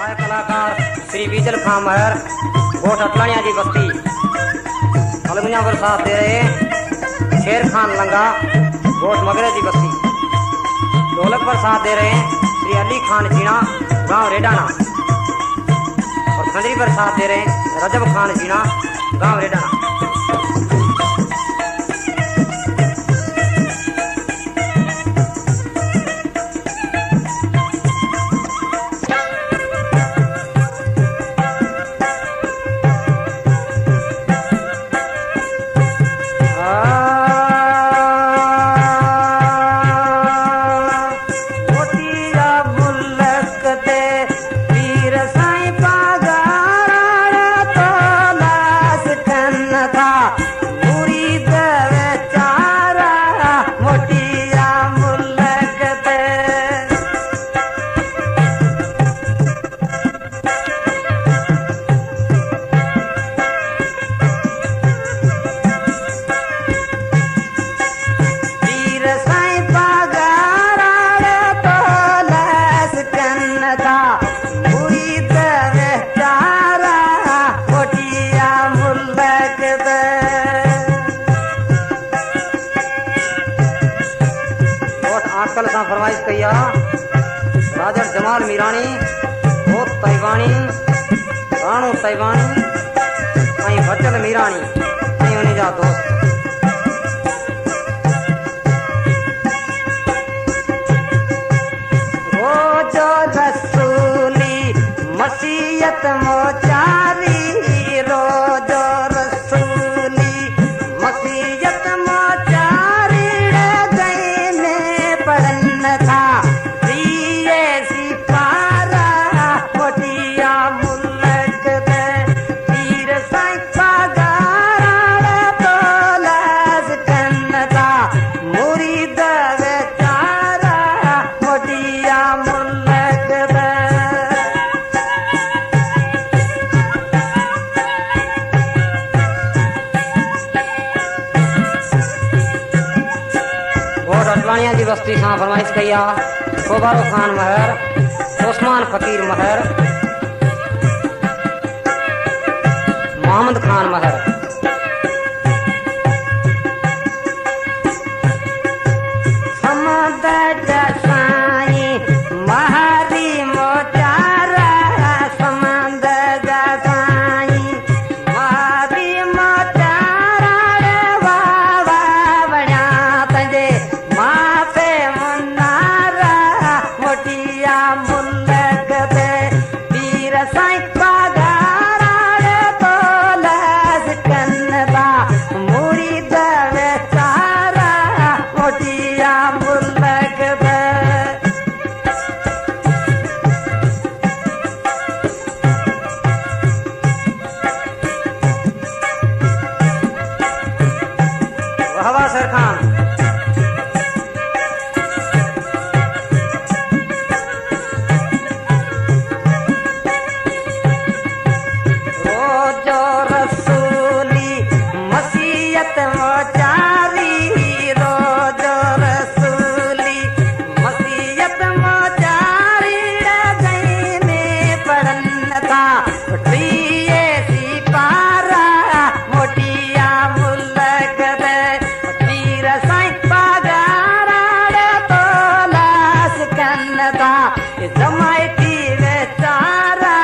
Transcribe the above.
गायक कलाकार श्री बीजल खां महर गोठ अटलानिया जी बस्ती अलगुंजा पर साथ दे रहे शेर खान लंगा गोठ मगरे जी बस्ती। ढोलक पर साथ दे रहे श्री अली खान जीना गांव रेडाना और खंडरी पर साथ दे रहे रजब खान जीना गांव रेडाना। आजकल का फरमाइश कहिया राजर जमाल मीरानी बहुत तैवानी राणो तैवानी ऐं बचल मीरानी ऐं उन जा दोस्त। रोजो रसूली मसीयत मोचारी रोजो रसूली मसीयत मोचारी पढ़न था प्रिय सिपारा मोटिया मुल्क दे पीर साइफा गारा तोलास कन्न था मुरीद बेचारा मोटिया मुल्क दे। गोठ अटलानिया जी बस्ती सां फरमाइश कया शोभारो खान महर ओस्मान फकीर महर मोहम्मद खान महर। समदद साई महारी मोचारा समदद साई महारी मोचारा वावा बना तजे माफे मुन्नारा मोटिया मुल्क दे पीर साई पगारा तोलास कन्नदा मुरीद बेचारा मोटिया मुल्क दे। वाहवा सर खान रोजो रसूली मसीयत मोचारी रोजो रसूली मसीयत मोचारी गई में पढ़न था प्रिय सिपारा मोटिया मुल्क दे पीर साई पगारा तोलास कन्न था जमायती बेचारा